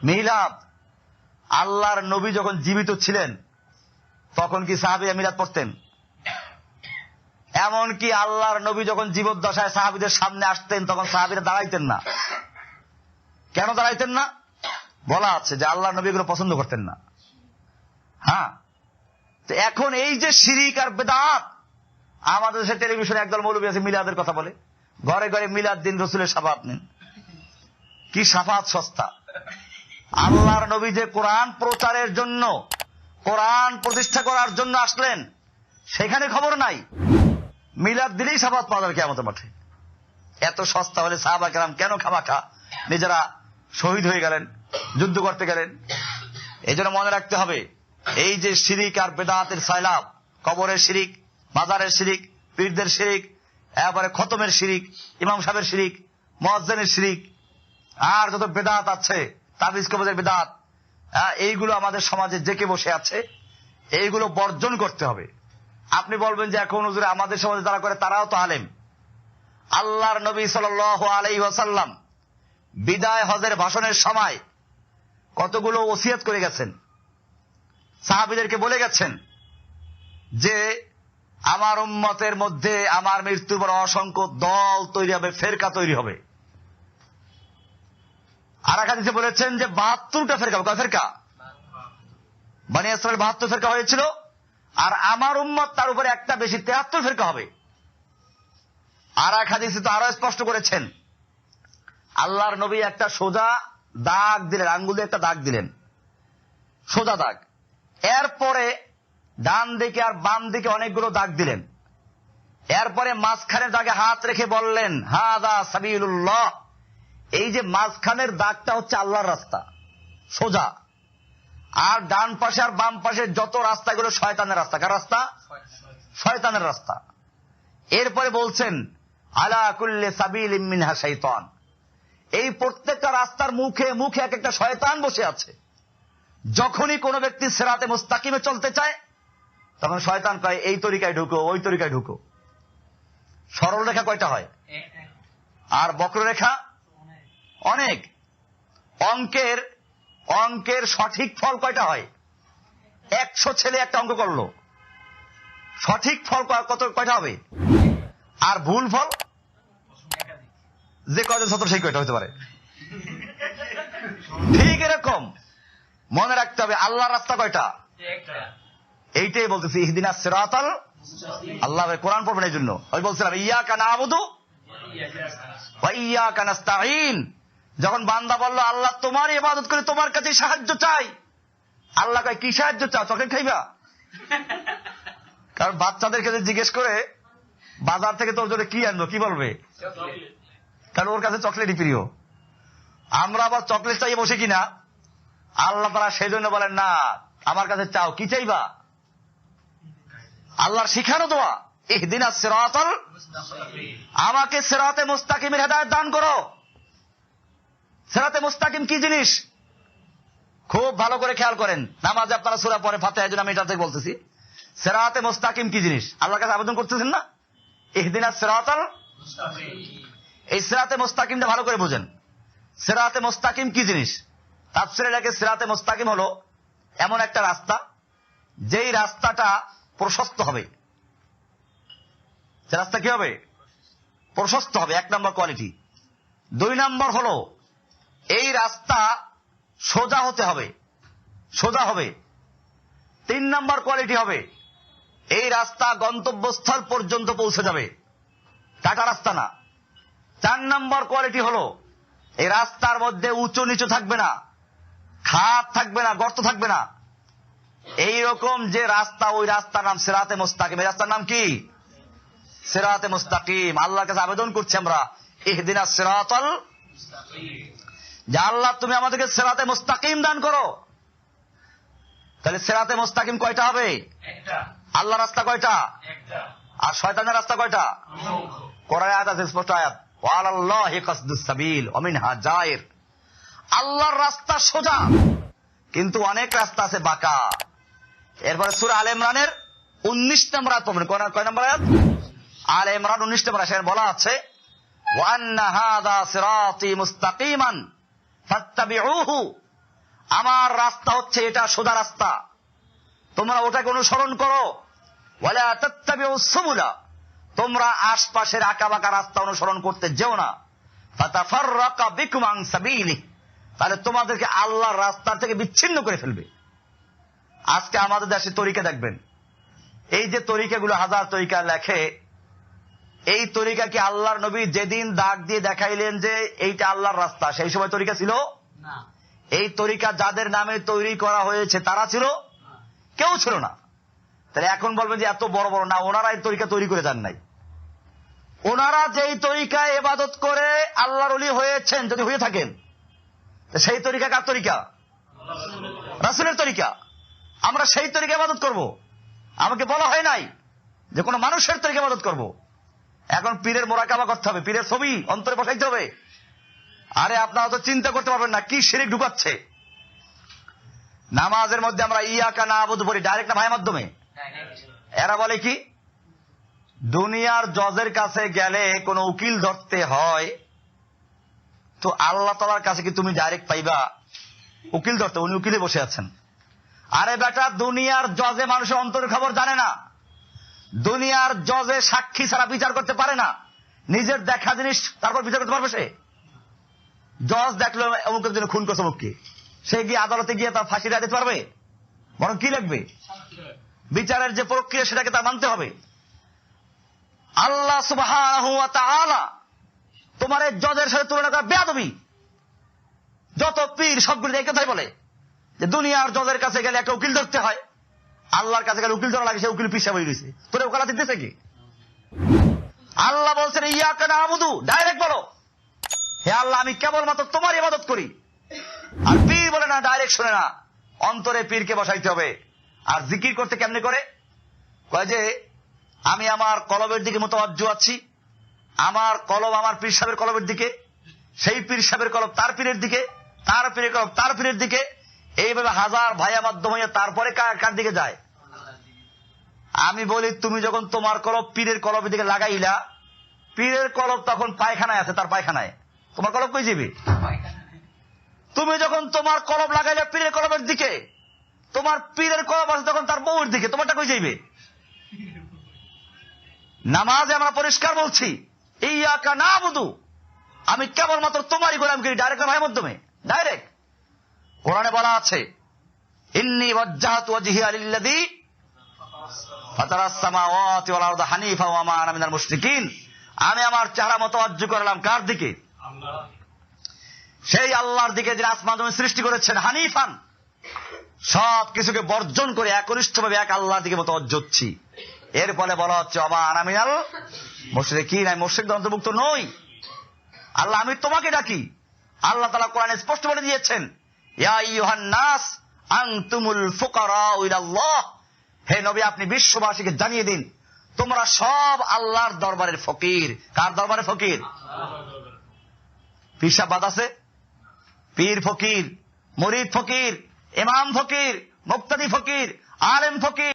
মিলাদ, আল্লাহর নবী যখন জীবিত ছিলেন তখন কি সাহাবীরা মিলাদ পড়তেন? এমনকি আল্লাহর নবী যখন জীবদ্দশায় সাহাবীদের সামনে আসতেন তখন সাহাবীরা দাঁড়াইতেন না। কেন দাঁড়াইতেন না? বলা আছে যে আল্লাহর নবী এগুলো পছন্দ করতেন না। হ্যাঁ, তো এখন এই যে শিরিক আর বেদাত, আমাদের দেশের টেলিভিশনে একদল মৌলবী আছে মিলাদের কথা বলে, ঘরে ঘরে মিলাদ দিন, রসুলের শাফাত নিন। কি শাফাত সস্তা! আল্লাহর নবী যে কোরআন প্রচারের জন্য, কোরআন প্রতিষ্ঠা করার জন্য আসলেন, সেখানে খবর নাই। মিলাদ দিলেই শাফাত পাওয়া যাবে কিয়ামতের মাঠে। এত সস্তা হলে সাহাবা কেরাম কেন খামাখা নিজেরা শহীদ হয়ে গেলেন, যুদ্ধ করতে গেলেন? এই জন্য মনে রাখতে হবে, এই যে শিরিক আর বেদাতের সাইলাব, কবরের শিরিক, মাজারের শিরিক, পীরদের শিরিক, এবারে খতমের শিরিক, ইমাম সাহেবের শিরিক, মুয়াজ্জিনের শিরিক, আর যত বেদাত আছে, তাবিজ কবজের বেদাত, এইগুলো আমাদের সমাজে জেকে বসে আছে। এইগুলো বর্জন করতে হবে। আপনি বলবেন যে এখন হুজুর আমাদের সমাজে যারা করে তারাও তো আলেম। আল্লাহর নবী সাল্লাল্লাহু আলাইহি ওয়াসাল্লাম বিদায় হজের ভাষণের সময় কতগুলো ওসিয়ত করে গেছেন, সাহাবীদেরকে বলে গেছেন যে আমার উম্মতের মধ্যে আমার মৃত্যুর পর অসংখ্য দল তৈরি হবে, ফেরকা তৈরি হবে। আর এক হাদিসে বলেছেন যে 72টা ফেরকা। কয় ফেরকা? বনী ইসরাইল 72 ফেরকা হয়েছিল, আর আমার উম্মত তার উপরে একটা বেশি, 73 ফেরকা হবে। আর এক হাদিসে তো আরো স্পষ্ট করেছেন, আল্লাহর নবী একটা সোজা দাগ দিলেন, আঙ্গুল দিয়ে একটা দাগ দিলেন, সোজা দাগ। এরপরে ডান দিকে আর বাম দিকে অনেকগুলো দাগ দিলেন। এরপরে মাঝখানের দাগে হাত রেখে বললেন, হাদা সাবিলুল্লাহ। এই যে মাঝখানের দাগটা হচ্ছে আল্লাহর রাস্তা, সোজা। আর ডান পাশে আর বাম পাশে যত রাস্তাগুলো শয়তানের রাস্তা। কার রাস্তা? শয়তানের রাস্তা। এরপরে বলছেন, আলা কুল্লি সাবিলিম মিনহা শাইতান। এই প্রত্যেকটা রাস্তার মুখে মুখে এক একটা শয়তান বসে আছে। যখনই কোনো ব্যক্তি সিরাতে মুস্তাকিমে চলতে চায় তখন শয়তান কয় এই তরিকায় ঢুকো, ওই তরিকায় ঢুকো। সরল রেখা কয়টা হয়? আর বক্ররেখা অনেক। অঙ্কের সঠিক ফল কয়টা হয়? 100 ছেলে একটা অঙ্ক করলো, সঠিক ফল কয়টা হবে? আর ভুল ফল যে কয়জন ছাত্র সেই কয়টা হতে পারে। ঠিক এরকম মনে রাখতে হবে, আল্লাহর রাস্তা কয়টা? এইটাই বলতেছি, ইহদিনাস সিরাতাল মুস্তাকিম। আল্লাহ কোরআন পড়বেন এই জন্য। ওই বলছিলাম ইয়াকা না'বুদু ওয়া ইয়াকা নাস্তাঈন। যখন বান্দা বলল আল্লাহ তোমার ইবাদত করে তোমার কাছে সাহায্য চাই, আল্লাহ কয় কি সাহায্য চাও? চকলেট খাইবা? কারণ বাচ্চাদেরকে জিজ্ঞেস করে বাজার থেকে তোর জন্য কি আনবো, কি বলবে? কারণ ওর কাছে চকলেটই প্রিয়। আমরা আবার চকলেট চাইয়ে বসে কিনা, আল্লাহ তারা সেই জন্য বলেন না, আমার কাছে চাও, কি চাইবা? আল্লাহর শিখানো দোয়া, ইহদিনাস সিরাতাল মুস্তাকিম। আমাকে সিরাতে মুস্তাকিমের হেদায়েত দান করো। সিরাতে মুস্তাকিম কি জিনিস খুব ভালো করে খেয়াল করেন। নামাজে আপনারা সূরা পড়ে ফাতিহা, আমি এটা থেকে বলতেছি। সিরাতে মুস্তাকিম কি জিনিস আল্লাহর কাছে আবেদন করতেছেন না? ইহদিনাস সিরাতাল মুস্তাকিম। এই সিরাতে মুস্তাকিমটা ভালো করে বুঝেন। সিরাতে মুস্তাকিম কি জিনিস? তাফসীরে লেখে সিরাতে মুস্তাকিম হলো এমন একটা রাস্তা যেই রাস্তাটা প্রশস্ত হবে। সে রাস্তা কি হবে? প্রশস্ত হবে, 1 নম্বর কোয়ালিটি। 2 নম্বর হলো এই রাস্তা সোজা হতে হবে, সোজা হবে। 3 নম্বর কোয়ালিটি হবে এই রাস্তা গন্তব্যস্থল পর্যন্ত পৌঁছে যাবে, কাটা রাস্তা না। 4 নম্বর কোয়ালিটি হলো এই রাস্তার মধ্যে উঁচু নিচু থাকবে না, খাদ থাকবে না, গর্ত থাকবে না। এইরকম যে রাস্তা, ওই রাস্তার নাম সিরাতে মুস্তাকিম। এই রাস্তার নাম কি? সিরাতে মুস্তাকিম। আল্লাহর কাছে আবেদন করছি আমরা, ইহদিনাস সিরাতাল মুস্তাকিম, যে আল্লাহ তুমি আমাদেরকে সিরাতে মুস্তাকিম দান করো। তাহলে সিরাতে মুস্তাকিম কয়টা হবে? একটা। আল্লাহর রাস্তা কয়টা? একটা। আর শয়তানের রাস্তা কয়টা? কোরআনে আয়াত আছে, স্পষ্ট আয়াত, ওয়া আলাল্লাহি কাসদুস সাবিল ওয়া মিনহা জায়ের। আল্লাহর রাস্তা সোজা, কিন্তু অনেক রাস্তা আছে বাঁকা। এরপরে সূরা আলে ইমরানের 19 নম্বর আয়াত পড়বেন। কয় নম্বর আয়াত? আলে ইমরান 19 নম্বর আয়াতে বলা আছে, ওয়া আন্না হাযা সিরাতী মুস্তাকিমান ফাত্তাবিউহু আমার রাস্তা হচ্ছে এটা, সোজা রাস্তা, তোমরা ওটাকে অনুসরণ করো। ওয়ালা তাত্তাবিউস সুবুলা, তোমরা আশপাশের আঁকাবাঁকা রাস্তা অনুসরণ করতে যেও না। ফাতাফাররাকা বিকুম আন সাবিলি, তাহলে তোমাদেরকে আল্লাহর রাস্তা থেকে বিচ্ছিন্ন করে ফেলবে। আজকে আমাদের দেশে তরিকা দেখবেন, এই যে তরিকাগুলো হাজার তরিকা লেখে, এই তরিকা কি আল্লাহর নবী যেদিন দাগ দিয়ে দেখাইলেন যে এইটা আল্লাহর রাস্তা, সেই সময় তরিকা ছিল না? এই তরিকা যাদের নামে তৈরি করা হয়েছে তারা ছিল? কেউ ছিল না। তাহলে এখন বলবেন যে এত বড় বড় না, ওনারা এই তরিকা তৈরি করে যান নাই। ওনারা যেই তরিকায় ইবাদত করে আল্লাহর ওলি হয়েছেন, যদি হয়ে থাকেন, সেই তরিকা কার তরিকা? রাসূলের তরিকা। আমরা সেই তরিকা ইবাদত করব? আমাকে বলা হয় নাই যে কোন মানুষের তরিকা ইবাদত করব। এখন পীরের মোরাকাবা করতে হবে, পীরের ছবি অন্তরে বসাইতে হবে। আরে আপনারা তো চিন্তা করতে পারবেন না কি শিরক ঢুকাচ্ছে। নামাজের মধ্যে আমরা ইয়াকা নাবুদু পড়ি ডাইরেক্ট না ভাইয়ের মাধ্যমে। এরা বলে কি, দুনিয়ার জজের কাছে গেলে কোন উকিল ধরতে হয়, তো আল্লাহ তাআলার কাছে কি তুমি ডাইরেক্ট পাইবা উকিল ধরতে? উনি উকিলে বসে আছেন। আরে বেটা, দুনিয়ার জজে মানুষের অন্তরের খবর জানে না। দুনিয়ার জজে সাক্ষী ছাড়া বিচার করতে পারে না। নিজের দেখা জিনিস তারপর বিচার করতে পারবে সে? জজ দেখলো অমুকের জন্য খুন করছে অমুককে, সে গিয়ে আদালতে গিয়ে তার ফাঁসি রায় দিতে পারবে? বরং কি লাগবে? বিচারের যে প্রক্রিয়া সেটাকে তার মানতে হবে। আল্লাহ সুবহানাহু ওয়া তাআলা তোমার এই জজের সাথে তুলনা করা বেয়াদবি। যত পীর সবগুলো এই কথাই বলে যে দুনিয়ার জজের কাছে গেলে একটা উকিল ধরতে হয়, আল্লাহর কাছে গেলে উকিল ধরা লাগে, সে উকিল পিছা হয়ে গেছে। তোরে ওকালা দিতেছে কি? আল্লাহ বলছেন ইয়াকা নাবুদু, ডাইরেক্ট বলো হে আল্লাহ আমি কেবলমাত্র তোমার ইবাদত করি। আর পীর বলে না, ডাইরেক্ট শুনে না, অন্তরে পীরকে বসাইতে হবে। আর জিকির করতে কেমনে করে? কয় যে আমি আমার কলবের দিকে মুতাওয়াজ্জু আছি, আমার কলব আমার পীর সাহেবের কলবের দিকে, সেই পীর সাহেবের কলব তার পীরের দিকে, তার পীরের কলব তার পীরের দিকে, এইভাবে হাজার ভাইয়া মাধ্যম হয়ে তারপরে কার দিকে যায়? আমি বলি তুমি যখন তোমার কলব পীরের কলবের দিকে লাগাইলা, পীরের কলব তখন পায়খানায় আছে, তার পায়খানায়, তোমার কলব কই যাবে? তুমি যখন তোমার কলব লাগাইলা পীরের কলবের দিকে, তোমার পীরের কলব আছে তখন তার বউয়ের দিকে, তোমারটা কই যাইবে? নামাজে আমরা পরিষ্কার বলছি ইয়াকা নাবুদু, আমি কেবলমাত্র তোমারই গোলাম করি, ডাইরেক্ট ভাইয়ের মাধ্যমে, ডাইরেক্ট। কোরআনে বলা আছে ইন্নী ওয়াজ্জাহতু ওয়াজহিয়া লিল্লাযী ফাতারাস সামাওয়াতি ওয়াল আরদা হানিফা ওয়া মা আনা মিনাল মুশরিকিন, আমি আমার চেহারা মুতাওয়াজ্জু করলাম কার দিকে? আল্লাহ। সেই আল্লাহর দিকে যিনি আসমান জমিন সৃষ্টি করেছেন, হানিফান, সব কিছুকে বর্জন করে একনিষ্ঠভাবে এক আল্লাহর দিকে মুতাওয়াজ্জু হচ্ছি। এর ফলে বলা হচ্ছে ওয়া মা আনা মিনাল মুশরিকিন, আমি মুশরিকদের অন্তর্ভুক্ত নই। আল্লাহ আমি তোমাকে ডাকি। আল্লাহ তাআলা কোরআনে স্পষ্ট বলে দিয়েছেন ইয়া আইয়ুহান নাস আনতুমুল ফুকারাউ ইলাল্লাহ, হে নবী আপনি বিশ্ববাসীকে জানিয়ে দিন তোমরা সব আল্লাহর দরবারের ফকির। কার দরবারে ফকির? পীর সাহেব বাদ আছে? পীর ফকির, মুরিদ ফকির, ইমাম ফকির, মুক্তাদি ফকির, আলেম ফকির,